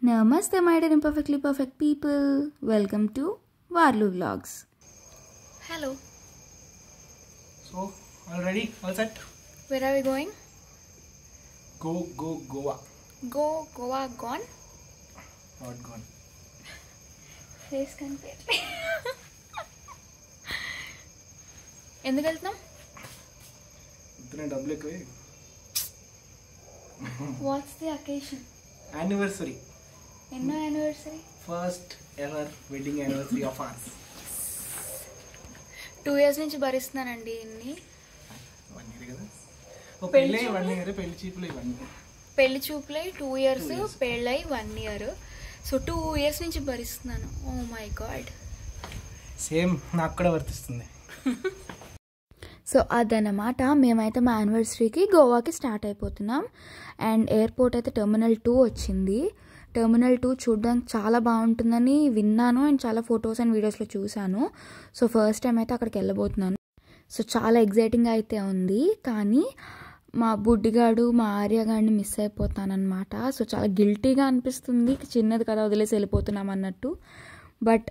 Namaste, my dear imperfectly perfect people. Welcome to Varlu Vlogs. Hello. So, all ready? All set? Where are we going? Go, Goa. Go, Goa, gone? Not gone. Face కనిపించ ఎందుకు వెళ్తున్నాం? ఇతనే డబ్బులు ఎక్కువే. What's the occasion? Anniversary. ఎన్నో anniversary? First ever wedding anniversary of ours. 2 years నుంచి భరిస్తున్నానండి ఇన్ని. 1 year కదా. ఓ పెళ్ళి 1 year, పెళ్లి చూపులు ఇవన్నీ. పెళ్లి చూపులై 2 years, పెళ్ళై 1 year. సో 2 years నుంచి భరిస్తున్నాను. Oh my god. సేమ్ నాకు కూడా వర్తిస్తుంది. సో అదనమాట, మేమైతే మా యానివర్సరీకి గోవాకి స్టార్ట్ అయిపోతున్నాం. అండ్ ఎయిర్పోర్ట్ అయితే టెర్మినల్ 2 వచ్చింది. టెర్మినల్ 2 చూడడానికి చాలా బాగుంటుందని విన్నాను అండ్ చాలా ఫొటోస్ అండ్ వీడియోస్లో చూశాను. సో ఫస్ట్ టైం అయితే అక్కడికి వెళ్ళబోతున్నాను. సో చాలా ఎగ్జైటింగ్గా అయితే ఉంది. కానీ మా బుడ్డిగాడు మా ఆర్యగాడిని మిస్ అయిపోతానన్నమాట. సో చాలా గిల్టీగా అనిపిస్తుంది, చిన్నది కదా వదిలేసి వెళ్ళిపోతున్నాం అన్నట్టు. బట్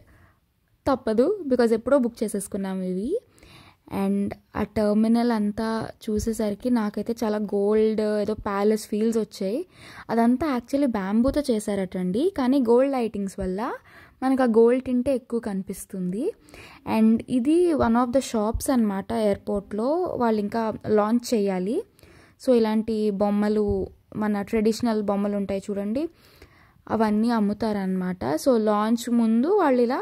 తప్పదు, బికాజ్ ఎప్పుడో బుక్ చేసేసుకున్నాము ఇవి. అండ్ ఆ టెర్మినల్ అంతా చూసేసరికి నాకైతే చాలా గోల్డ్ ఏదో ప్యాలెస్ ఫీల్స్ వచ్చాయి. అదంతా యాక్చువల్లీ బ్యాంబూతో చేశారటండి, కానీ గోల్డ్ లైటింగ్స్ వల్ల మనకు ఆ గోల్డ్ టింటే ఎక్కువ కనిపిస్తుంది. అండ్ ఇది వన్ ఆఫ్ ద షాప్స్ అన్నమాట ఎయిర్పోర్ట్లో. వాళ్ళు ఇంకా లాంచ్ చేయాలి. సో ఇలాంటి బొమ్మలు, మన ట్రెడిషనల్ బొమ్మలు ఉంటాయి చూడండి, అవన్నీ అమ్ముతారనమాట. సో లాంచ్ ముందు వాళ్ళు ఇలా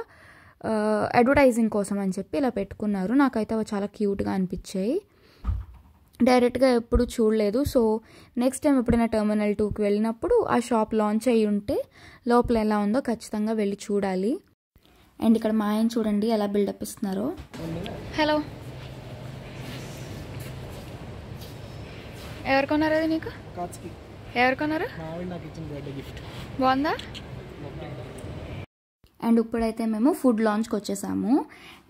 అడ్వర్టైజింగ్ కోసం అని చెప్పి ఇలా పెట్టుకున్నారు. నాకైతే అవి చాలా క్యూట్గా అనిపించాయి. డైరెక్ట్గా ఎప్పుడు చూడలేదు. సో నెక్స్ట్ టైం ఎప్పుడైనా టెర్మినల్ 2కి వెళ్ళినప్పుడు ఆ షాప్ లాంచ్ అయ్యి ఉంటే లోపల ఎలా ఉందో ఖచ్చితంగా వెళ్ళి చూడాలి. అండ్ ఇక్కడ మా ఆయన చూడండి ఎలా బిల్డప్ ఇస్తున్నారో. హలో. ఎవరు కొన్నారు అది నీకు? ఎవరు కొన్నారు? బాగుందా? అండ్ ఇప్పుడైతే మేము ఫుడ్ లాంచ్కి వచ్చేసాము.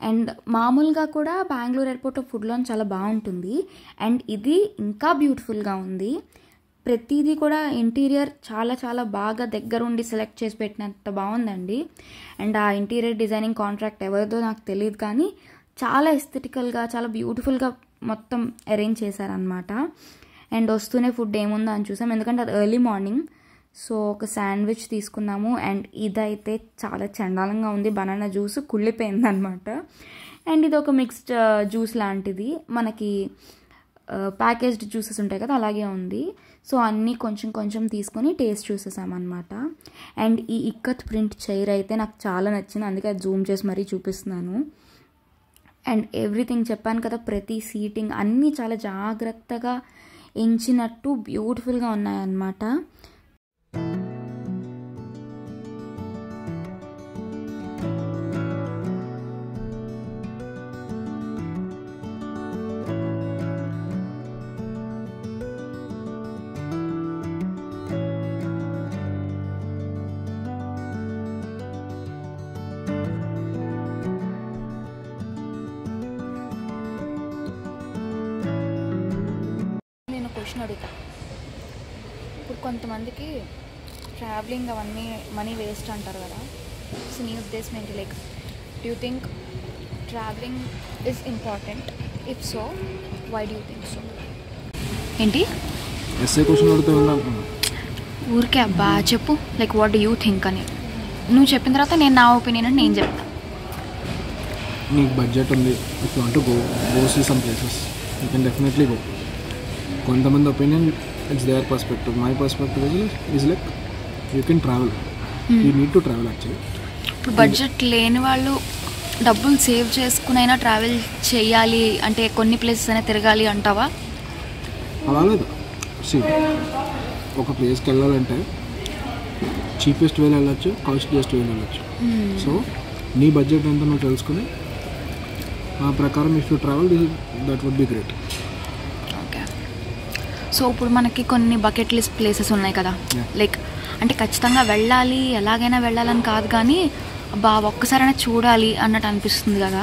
అండ్ మామూలుగా కూడా బెంగళూరు ఎయిర్పోర్ట్లో ఫుడ్ లాంచ్ చాలా బాగుంటుంది. అండ్ ఇది ఇంకా బ్యూటిఫుల్గా ఉంది. ప్రతిదీ కూడా ఇంటీరియర్ చాలా చాలా బాగా దగ్గరుండి సెలెక్ట్ చేసి పెట్టినంత బాగుందండి. అండ్ ఆ ఇంటీరియర్ డిజైనింగ్ కాంట్రాక్ట్ ఎవరిదో నాకు తెలియదు, కానీ చాలా ఎస్థెటికల్గా చాలా బ్యూటిఫుల్గా మొత్తం అరేంజ్ చేశారనమాట. అండ్ వస్తూనే ఫుడ్ ఏముందో అని చూసాం, ఎందుకంటే అది ఎర్లీ మార్నింగ్. సో ఒక శాండ్విచ్ తీసుకున్నాము. అండ్ ఇదైతే చాలా చండాలంగా ఉంది, బనానా జ్యూస్ కుళ్ళిపోయింది అనమాట. అండ్ ఇది ఒక మిక్స్డ్ జ్యూస్ లాంటిది, మనకి ప్యాకేజ్డ్ జ్యూసెస్ ఉంటాయి కదా అలాగే ఉంది. సో అన్నీ కొంచెం కొంచెం తీసుకొని టేస్ట్ చూసేసామన్నమాట. అండ్ ఈ ఇక్కత్ ప్రింట్ చైర్ అయితే నాకు చాలా నచ్చింది, అందుకే అది జూమ్ చేసి మరీ చూపిస్తున్నాను. అండ్ ఎవ్రీథింగ్ చెప్పాను కదా, ప్రతి సీటింగ్ అన్నీ చాలా జాగ్రత్తగా ఎంచినట్టు బ్యూటిఫుల్గా ఉన్నాయన్నమాట. నేను క్వశ్చన్ అడుగుతా. ఇప్పుడు కొంతమందికి ట్రావెలింగ్ అవన్నీ మనీ వేస్ట్ అంటారు కదా. సో నీ ఉద్దేశం ఏంటి? Like do you think traveling is important? If so, why do you think so? ఏంటి ఊరికే అబ్బా చెప్పు, like what do you think అని. నువ్వు చెప్పిన తర్వాత నేను నా ఒపీనియన్ అని నేను చెప్తాను. నీకు బడ్జెట్ ఉంది, if you want to go see some places, you can definitely go. కొంతమంది opinion it's their perspective. My perspective is like you can travel, you need to travel actually. ఇప్పుడు బడ్జెట్ లేని వాళ్ళు డబ్బులు సేవ్ చేసుకునైనా ట్రావెల్ చేయాలి అంటే కొన్ని places అయినా తిరగాలి అంటావా? అలా లేదు. సీ, ఒక ప్లేస్కి వెళ్ళాలంటే చీపెస్ట్ వేలో వెళ్ళచ్చు, కాస్ట్లీయెస్ట్ వేలో వెళ్ళచ్చు. సో నీ బడ్జెట్ ఎంత నువ్వు తెలుసుకుని ఆ ప్రకారం if you travel that would be great. Okay. So ఇప్పుడు మనకి కొన్ని బకెట్ లిస్ట్ ప్లేసెస్ ఉన్నాయి కదా, లైక్ అంటే ఖచ్చితంగా వెళ్ళాలి, ఎలాగైనా వెళ్ళాలని కాదు, కానీ ఒక్కసారైనా చూడాలి అన్నట్టు అనిపిస్తుంది కదా.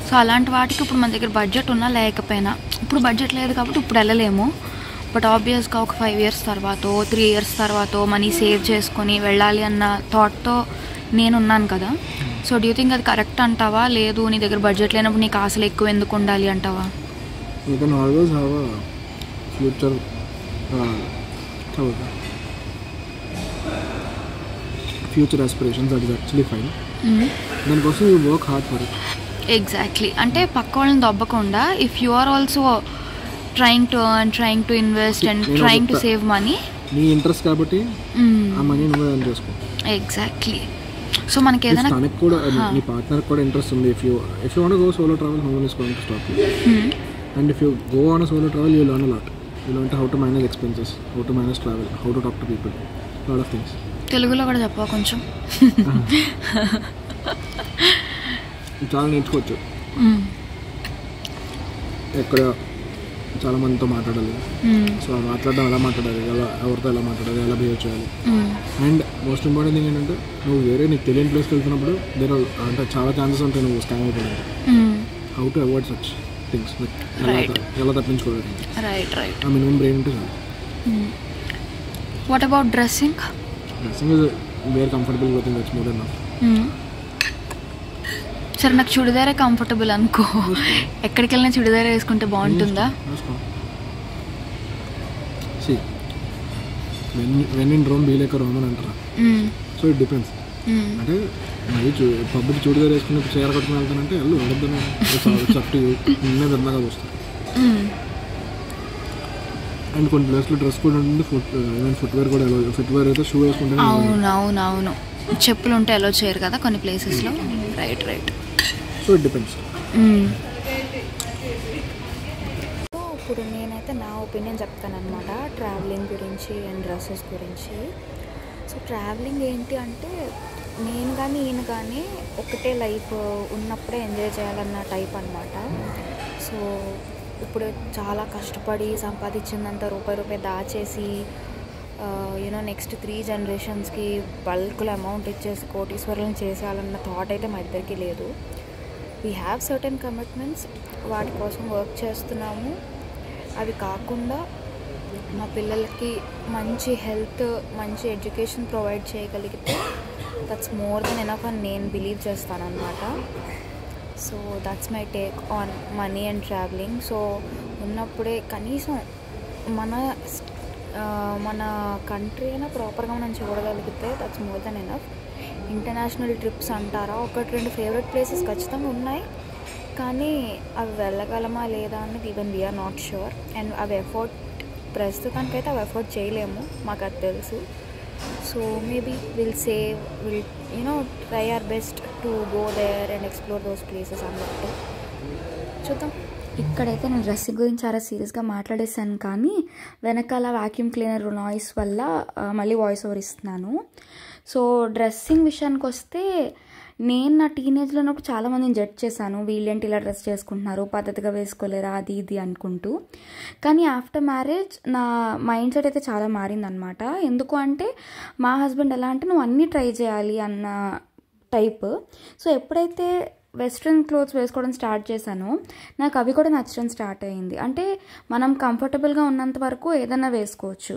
సో అలాంటి వాటికి ఇప్పుడు మన దగ్గర బడ్జెట్ ఉన్నా లేకపోయినా, ఇప్పుడు బడ్జెట్ లేదు కాబట్టి ఇప్పుడు వెళ్ళలేము. బట్ ఆబ్వియస్గా ఒక 5 years తర్వాత 3 years తర్వాత మనీ సేవ్ చేసుకొని వెళ్ళాలి అన్న థాట్తో నేనున్నాను కదా. సో డూ యూ థింక్ అది కరెక్ట్ అంటావా? లేదు నీ దగ్గర బడ్జెట్ లేనప్పుడు నీకు ఆశలు ఎక్కువ ఎందుకు ఉండాలి అంటావా? You can always have a future future aspirations, that is actually fine. దానికోసం you work hard for it. Exactly. అంటే పక్క వాళ్ళని దొబ్బకుండా if you are also trying to earn, trying to invest and trying to save money, నీ interest కాబట్టి ఆ money నువ్వే earn చేసుకో. ఎగ్జాక్ట్లీ. సో మనకి ఏదైనా తనకి కూడా నీ పార్ట్నర్కి కూడా ఇంట్రెస్ట్ ఉంది. If you want go solo travel, no one is going to stop you. And if you go on solo travel, you learn a lot. You learn how to manage expenses, how to manage travel, how to talk to people, lot of things. తెలుగులో కూడా చెప్పవా కొంచెం? చాలా నేర్చుకోవచ్చు. ఎక్కడ చాలా మందితో మాట్లాడాలి. సో మాట్లాడడం ఎలా మాట్లాడాలి, ఎవరితో ఎలా మాట్లాడాలి, ఎలా బిహేవ్ చేయాలి. అండ్ మోస్ట్ ఇంపార్టెంట్ థింగ్ ఏంటంటే నువ్వు వేరే నీకు తెలియని ప్లేస్కి వెళ్తున్నప్పుడు అంటే చాలా ఛాన్సెస్ ఉంటాయి నువ్వు స్కామ్ అయిపోవడానికి. How to avoid such things, ఎలా తప్పించుకోవాలి. ఆ మినిమం బ్రెయిన్ ఉంటే చాలు. What about dressing? Dressing is where comfortable clothing, that's more than enough. సరే నాకు చుడిదారే కంఫర్టబుల్ అనుకో, ఎక్కడికి వెళ్ళినా చుడిదారే వేసుకుంటే బాగుంటుందా? When in Rome be like Roman అంటారా. So it depends. అంటే మరి పబ్లిక్ చుడిదార్ వేసుకుని చీర కట్టుకుని వెళ్తానంటే వెళ్ళు, వెళ్ళొద్దని చట్టి నిన్నే విధంగా చూస్తాను. అండ్ కొన్ని ప్లేస్లో డ్రెస్ కూడా ఉంటుంది, ఫుట్వేర్ కూడా ఎలా, ఫుట్వేర్ అయితే షూ వేసుకుంటే. అవును చెప్పులు ఉంటే ఎలా చేయరు కదా కొన్ని ప్లేసెస్లో. Right. So it depends. So ఇప్పుడు నేనైతే నా ఒపీనియన్ చెప్తానమాట ట్రావెలింగ్ గురించి అండ్ డ్రెస్సెస్ గురించి. సో ట్రావెలింగ్ ఏంటి అంటే నేను కానీ ఈయన కానీ ఒకటే లైఫ్ ఉన్నప్పుడే ఎంజాయ్ చేయాలన్న టైప్ అనమాట. సో ఇప్పుడు చాలా కష్టపడి సంపాదించిందంత రూపాయి దాచేసి నెక్స్ట్ 3 generations బల్క్లో అమౌంట్ ఇచ్చేసి కోటీశ్వరులను చేసేయాలన్న థాట్ అయితే మా ఇద్దరికి లేదు. వీ హ్యావ్ సర్టెన్ కమిట్మెంట్స్, వాటి కోసం వర్క్ చేస్తున్నాము. అవి కాకుండా మా పిల్లలకి మంచి హెల్త్, మంచి ఎడ్యుకేషన్ ప్రొవైడ్ చేయగలిగితే దట్స్ మోర్ దెన్ ఎనఫ్ అని నేను బిలీవ్ చేస్తానన్నమాట. So that's my take on money and travelling. So ఉన్నప్పుడే కనీసం మన కంట్రీ అయినా ప్రాపర్గా మనం చూడగలిగితే that's more than enough. International trips అంటారా, 1-2 ఫేవరెట్ ప్లేసెస్ ఖచ్చితంగా ఉన్నాయి, కానీ అవి వెళ్ళగలమా లేదా అన్నది even we're not sure. And అవి ప్రస్తుతానికైతే అవి ఎఫోర్డ్ చేయలేము, మాకు అది తెలుసు. So maybe will try our best to go there and explore those places అన్నట్టు చూద్దాం. ఇక్కడైతే నేను డ్రెస్సింగ్ గురించి చాలా సీరియస్గా మాట్లాడేశాను, కానీ వెనకాల వాక్యూమ్ క్లీనర్ నాయిస్ వల్ల మళ్ళీ వాయిస్ ఓవర్ ఇస్తున్నాను. సో డ్రెస్సింగ్ విషయానికి వస్తే నేను నా టీనేజ్లో ఉన్నప్పుడు చాలామందిని జడ్జ్ చేశాను, వీళ్ళేంటి ఇలా డ్రెస్ చేసుకుంటున్నారు, పద్ధతిగా వేసుకోలేరా, అది ఇది అనుకుంటూ. కానీ ఆఫ్టర్ మ్యారేజ్ నా మైండ్ సెట్ అయితే చాలా మారిందనమాట. ఎందుకు అంటే మా హస్బెండ్ ఎలా అంటే నువ్వు అన్నీ ట్రై చేయాలి అన్న టైప్. సో ఎప్పుడైతే వెస్ట్రన్ క్లోత్స్ వేసుకోవడం స్టార్ట్ చేశానో నాకు అవి కూడా నచ్చడం స్టార్ట్ అయ్యింది. అంటే మనం కంఫర్టబుల్గా ఉన్నంత వరకు ఏదైనా వేసుకోవచ్చు.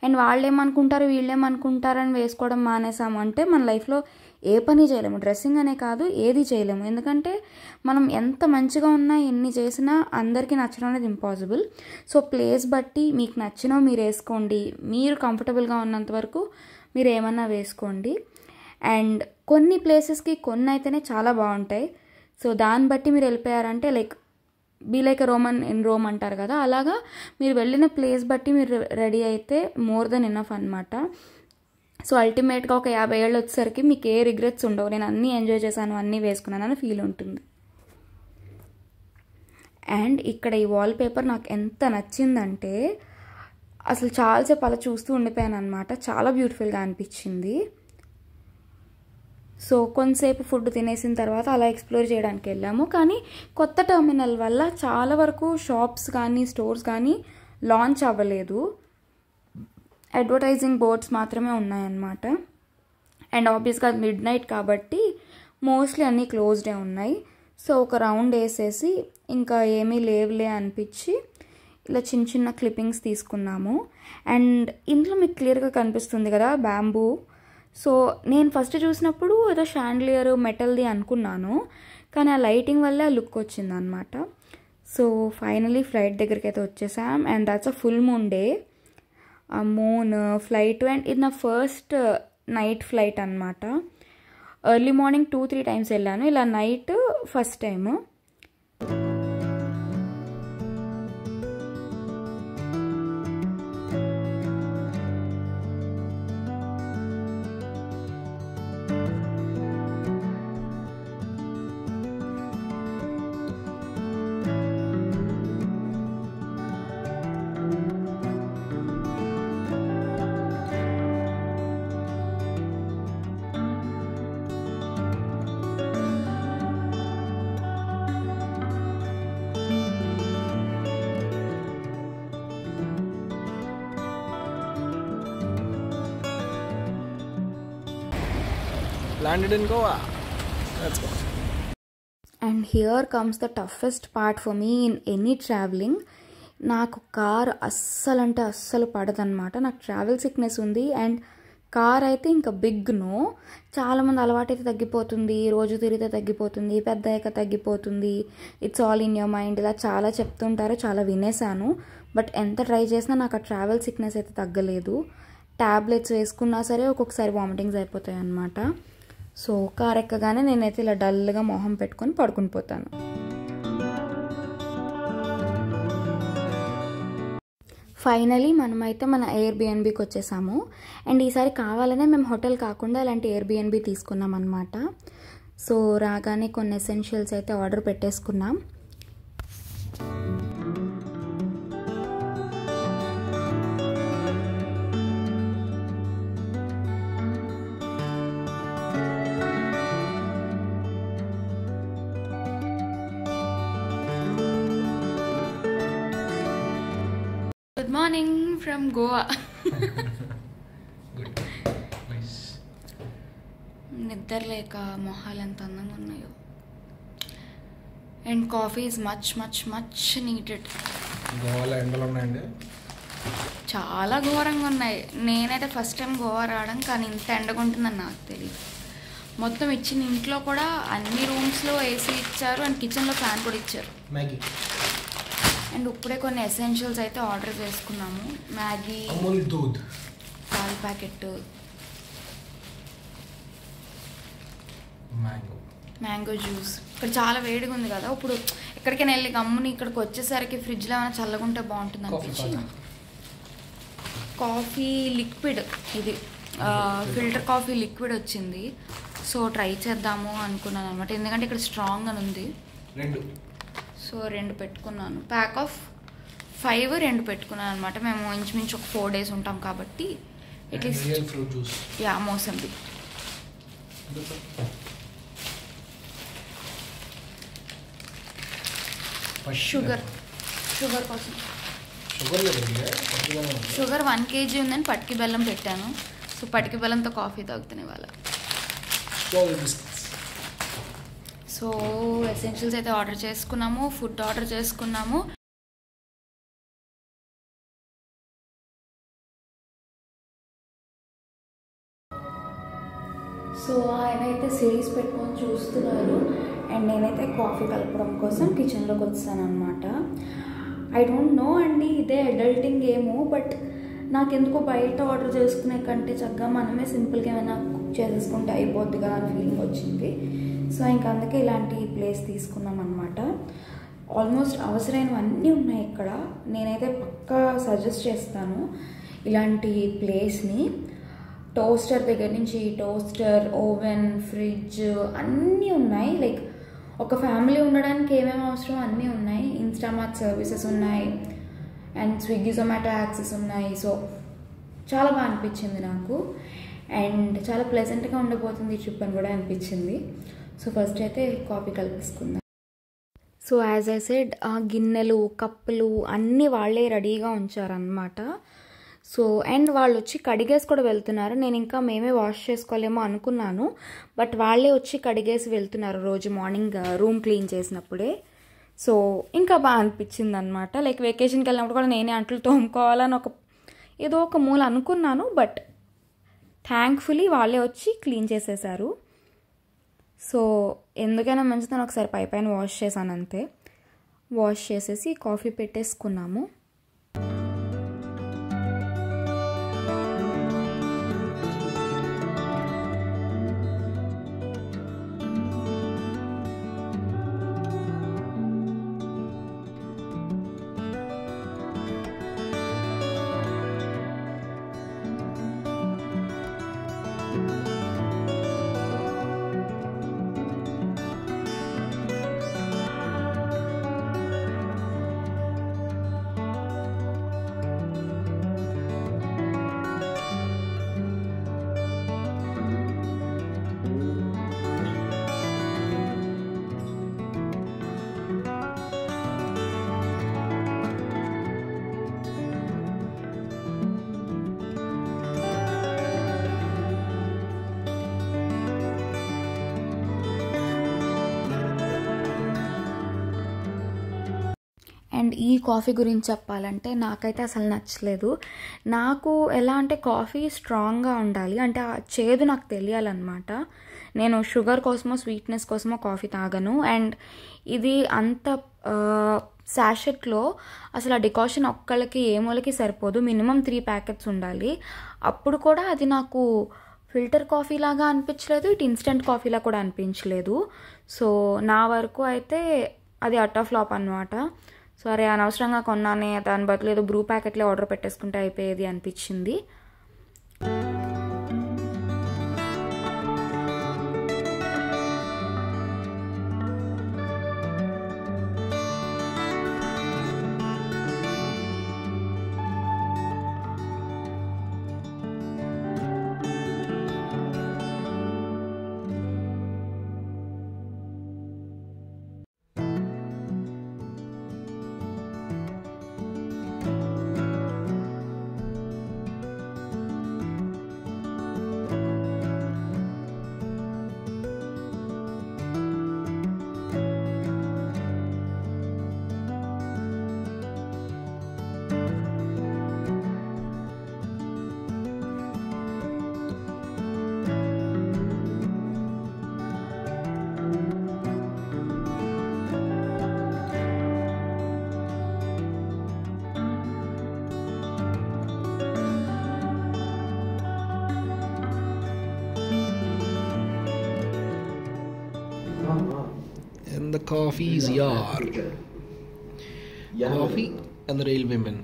అండ్ వాళ్ళు ఏమనుకుంటారు వీళ్ళేమనుకుంటారని వేసుకోవడం మానేసాము అంటే మన లైఫ్లో ఏ పని చేయలేము, డ్రెస్సింగ్ అనే కాదు ఏది చేయలేము. ఎందుకంటే మనం ఎంత మంచిగా ఉన్నా ఎన్ని చేసినా అందరికీ నచ్చడం అనేది ఇంపాసిబుల్. సో ప్లేస్ బట్టి మీకు నచ్చినవి మీరు వేసుకోండి, మీరు కంఫర్టబుల్గా ఉన్నంత వరకు మీరు ఏమన్నా వేసుకోండి. అండ్ కొన్ని ప్లేసెస్కి కొన్ని అయితేనే చాలా బాగుంటాయి. సో దాన్ని బట్టి మీరు వెళ్ళిపోయారంటే be like Roman in Rome అంటారు కదా, అలాగా మీరు వెళ్ళిన ప్లేస్ బట్టి మీరు రెడీ అయితే మోర్ దెన్ ఎనఫ్ అనమాట. సో అల్టిమేట్గా ఒక 50 ఏళ్ళు వచ్చేసరికి మీకు ఏ రిగ్రెట్స్ ఉండవు, నేను అన్నీ ఎంజాయ్ చేశాను అన్నీ వేసుకున్నాను అని ఫీల్ ఉంటుంది. అండ్ ఇక్కడ ఈ వాల్పేపర్ నాకు ఎంత నచ్చిందంటే అసలు చాలాసేపు అలా చూస్తూ ఉండిపోయాను అనమాట, చాలా బ్యూటిఫుల్గా అనిపించింది. సో కొంతసేపు ఫుడ్ తినేసిన తర్వాత అలా ఎక్స్ప్లోర్ చేయడానికి వెళ్ళాము. కానీ కొత్త టెర్మినల్ వల్ల చాలా వరకు షాప్స్ కానీ స్టోర్స్ కానీ లాంచ్ అవ్వలేదు, అడ్వర్టైజింగ్ బోర్డ్స్ మాత్రమే ఉన్నాయన్నమాట. అండ్ ఆబ్వియస్గా మిడ్ నైట్ కాబట్టి మోస్ట్లీ అన్నీ క్లోజ్డే ఉన్నాయి. సో ఒక రౌండ్ వేసేసి ఇంకా ఏమీ లేవులే అనిపించి ఇలా చిన్న చిన్న క్లిప్పింగ్స్ తీసుకున్నాము. అండ్ ఇందులో మీకు క్లియర్గా కనిపిస్తుంది కదా బ్యాంబూ. సో నేను ఫస్ట్ చూసినప్పుడు ఏదో షాండ్లియర్ మెటల్ది అనుకున్నాను, కానీ ఆ లైటింగ్ వల్ల ఆ లుక్ వచ్చింది అనమాట. సో ఫైనలీ ఫ్లైట్ దగ్గరికి అయితే వచ్చేసాం. And that's a full moon day. ఆ మూన్ ఫ్లైట్ అండ్ ఇది నా ఫస్ట్ నైట్ ఫ్లైట్ అనమాట. ఎర్లీ మార్నింగ్ 2-3 టైమ్స్ వెళ్ళాను, ఇలా night first time. Landed in Goa. Let's go. And here comes the toughest part for me in any traveling. నాకు car అస్సలు అంటే అస్సలు పడదన్నమాట. నాకు ట్రావెల్ సిక్నెస్ ఉంది. అండ్ కార్ అయితే ఇంకా బిగ్ నో. చాలామంది అలవాటు అయితే తగ్గిపోతుంది, రోజు తిరిగితే తగ్గిపోతుంది, పెద్ద అయ్యాక తగ్గిపోతుంది, it's all in your mind, ఇలా చాలా చెప్తుంటారు, చాలా వినేసాను. బట్ ఎంత ట్రై చేసినా నాకు ఆ ట్రావెల్ సిక్నెస్ అయితే తగ్గలేదు. ట్యాబ్లెట్స్ వేసుకున్నా సరే ఒక్కొక్కసారి వామిటింగ్స్ అయిపోతాయి అన్నమాట. సో కార్ ఎక్కగానే నేనైతే ఇలా డల్గా మొహం పెట్టుకొని పడుకుని పోతాను. ఫైనలీ మనమైతే మన ఎయిర్బిఎన్బికి వచ్చేసాము. అండ్ ఈసారి కావాలనే మేము హోటల్ కాకుండా ఇలాంటి ఎయిర్బిఎన్బి తీసుకున్నాం అనమాట. సో రాగానే కొన్ని ఎసెన్షియల్స్ అయితే ఆర్డర్ పెట్టేసుకున్నాం. Good morning from Goa. Good. Nice. నిద్ర లేక మొహాలు ఎంత అందంగా ఉన్నాయో. And coffee is much much much needed. గోవాలో ఎండలు ఉన్నాయండి, చాలా ఘోరంగా ఉన్నాయి. నేనైతే ఫస్ట్ టైం గోవా రావడం, కానీ ఇంత ఎండగుంటుందని నాకు తెలియదు. మొత్తం ఇచ్చిన ఇంట్లో కూడా అన్ని రూమ్స్లో ఏసీ ఇచ్చారు అండ్ కిచెన్లో ఫ్యాన్ కూడా ఇచ్చారు. మ్యాగీ అండ్ ఇప్పుడే కొన్ని ఎసెన్షియల్స్ అయితే ఆర్డర్ చేసుకున్నాము. మ్యాగీ, అమూల్ దూద్, పాల్ ప్యాకెట్, మ్యాంగో జ్యూస్. ఇక్కడ చాలా వేడిగా ఉంది కదా, ఇప్పుడు ఎక్కడికైనా వెళ్ళి గమ్ముని ఇక్కడికి వచ్చేసరికి ఫ్రిడ్జ్లో ఏమైనా చల్లగుంటే బాగుంటుంది అనిపించి కాఫీ లిక్విడ్, ఇది ఫిల్టర్ కాఫీ లిక్విడ్ వచ్చింది. సో ట్రై చేద్దాము అనుకున్నాను అనమాట, ఎందుకంటే ఇక్కడ స్ట్రాంగ్ అని ఉంది. సో 2 పెట్టుకున్నాను, ప్యాక్ ఆఫ్ 5 2 పెట్టుకున్నాను అనమాట. మేము ఇంచుమించు ఒక 4 days ఉంటాం కాబట్టి అట్లీస్ట్. యా, మోసంబి. షుగర్ కోసం షుగర్ 1 kg ఉందని పటికి బెల్లం పెట్టాను. సో పటికి బెల్లంతో కాఫీ తాగుతాను ఇవాళ. సో ఎసెన్షియల్స్ అయితే ఆర్డర్ చేసుకున్నాము, ఫుడ్ ఆర్డర్ చేసుకున్నాము. సో ఆయన అయితే సిరీస్ పెట్టుకొని చూస్తున్నారు అండ్ నేనైతే కాఫీ కలపడం కోసం కిచెన్లోకి వచ్చాను అనమాట. ఐ డోంట్ నో అండి, ఇదే అడల్టింగ్ ఏమో, బట్ నాకెందుకో బయట ఆర్డర్ చేసుకునే కంటే చక్కగా మనమే సింపుల్గా ఏమైనా కుక్ చేసేసుకుంటే అయిపోద్ది కదా అని ఫీలింగ్ వచ్చింది. సో ఇంకా అందుకే ఇలాంటి ప్లేస్ తీసుకున్నాం అనమాట. ఆల్మోస్ట్ అవసరమైనవన్నీ ఉన్నాయి ఇక్కడ. నేనైతే పక్కా సజెస్ట్ చేస్తాను ఇలాంటి ప్లేస్ని. టోస్టర్ దగ్గర నుంచి టోస్టర్, ఓవెన్, ఫ్రిడ్జ్ అన్నీ ఉన్నాయి. లైక్ ఒక ఫ్యామిలీ ఉండడానికి ఏమేమి అవసరం అన్నీ ఉన్నాయి. ఇన్స్టామార్ట్ సర్వీసెస్ ఉన్నాయి అండ్ స్విగ్గీ జొమాటో యాక్సెస్ ఉన్నాయి. సో చాలా బాగా అనిపించింది నాకు అండ్ చాలా ప్లెజెంట్గా ఉండబోతుంది ఈ ట్రిప్ అని కూడా అనిపించింది. సో ఫస్ట్ అయితే కాఫీ కలిపేసుకుందాం. సో యాజ్ ఐ సెడ్, ఆ గిన్నెలు, కప్పులు అన్నీ వాళ్ళే రెడీగా ఉంచారనమాట. సో అండ్ వాళ్ళు వచ్చి కడిగేసి కూడా వెళ్తున్నారు. నేను ఇంకా మేమే వాష్ చేసుకోలేమో అనుకున్నాను, బట్ వాళ్ళే వచ్చి కడిగేసి వెళ్తున్నారు రోజు మార్నింగ్ రూమ్ క్లీన్ చేసినప్పుడే. సో ఇంకా బాగా అనిపించింది అనమాట. లైక్ వెకేషన్కి వెళ్ళినప్పుడు కూడా నేనే అంట్లు తోముకోవాలని ఏదో ఒక మూల అనుకున్నాను, బట్ థ్యాంక్ఫుల్లీ వాళ్ళే వచ్చి క్లీన్ చేసేసారు. సో ఎందుకైనా మంచిదని ఒకసారి పైన వాష్ చేశాను అంతే. వాష్ చేసేసి కాఫీ పెట్టేసుకున్నాము. అండ్ ఈ కాఫీ గురించి చెప్పాలంటే నాకైతే అసలు నచ్చలేదు. నాకు ఎలా అంటే కాఫీ స్ట్రాంగ్గా ఉండాలి, అంటే ఆ చేదు నాకు తెలియాలన్నమాట. నేను షుగర్ కోసమో స్వీట్నెస్ కోసమో కాఫీ తాగను. అండ్ ఇది అంత శాషెట్లో అసలు ఆ డికాషన్ ఒక్కళ్ళకి ఏమోలకి సరిపోదు, మినిమం 3 ప్యాకెట్స్ ఉండాలి. అప్పుడు కూడా అది నాకు ఫిల్టర్ కాఫీ లాగా అనిపించలేదు, ఇటు ఇన్స్టెంట్ కాఫీలా కూడా అనిపించలేదు. సో నా వరకు అయితే అది అట్టర్ ఫ్లాప్ అనమాట. సరే అనవసరంగా కొన్నానే, దాని బదులు ఏదో బ్రూ ప్యాకెట్లే ఆర్డర్ పెట్టేసుకుంటే అయిపోయేది అనిపించింది. And the coffee is your coffee and the railwaymen.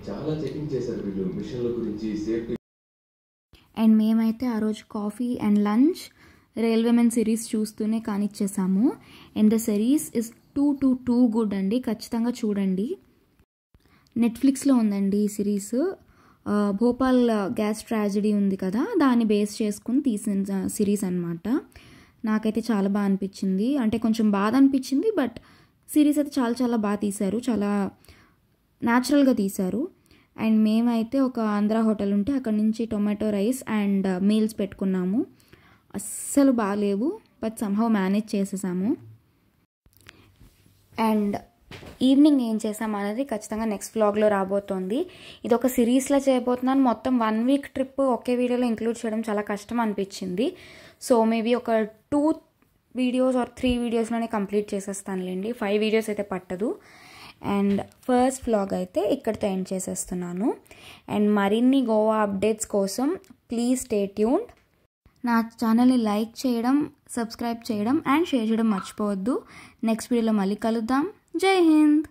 And మేమైతే ఆ రోజు coffee and lunch railwaymen series చూస్తూనే కానిచ్చేసాము. And the series is too good అండి, ఖచ్చితంగా చూడండి. నెట్ఫ్లిక్స్లో ఉందండి ఈ సిరీస్. భోపాల్ గ్యాస్ ట్రాజడీ ఉంది కదా, దాన్ని బేస్ చేసుకుని తీసిన సిరీస్ అనమాట. నాకైతే చాలా బాగా అనిపించింది, అంటే కొంచెం బాధ అనిపించింది, బట్ సిరీస్ అయితే చాలా బాగా తీశారు, చాలా న్యాచురల్గా తీశారు. అండ్ మేమైతే ఒక ఆంధ్ర హోటల్ ఉంటే అక్కడ నుంచి టొమాటో రైస్ అండ్ మీల్స్ పెట్టుకున్నాము. అస్సలు బాగాలేవు, బట్ సమ్హౌ మేనేజ్ చేసేసాము. అండ్ ఈవినింగ్ ఏం చేసాం అనేది ఖచ్చితంగా నెక్స్ట్ వ్లాగ్లో రాబోతోంది. ఇది ఒక సిరీస్లో చేయబోతున్నాను. మొత్తం 1 వీక్ ట్రిప్ ఒకే వీడియోలో ఇంక్లూడ్ చేయడం చాలా కష్టం అనిపించింది. సో మేబీ ఒక 2 వీడియోస్ ఆర్ 3 వీడియోస్లోనే కంప్లీట్ చేసేస్తానులేండి, 5 వీడియోస్ అయితే పట్టదు. అండ్ ఫస్ట్ వ్లాగ్ అయితే ఇక్కడితో ఎండ్ చేసేస్తున్నాను. అండ్ మరిన్ని గోవా అప్డేట్స్ కోసం ప్లీజ్ స్టే ట్యూన్డ్. నా ఛానల్ని లైక్ చేయడం, సబ్స్క్రైబ్ చేయడం అండ్ షేర్ చేయడం మర్చిపోవద్దు. నెక్స్ట్ వీడియోలో మళ్ళీ కలుద్దాం. జై హింద్.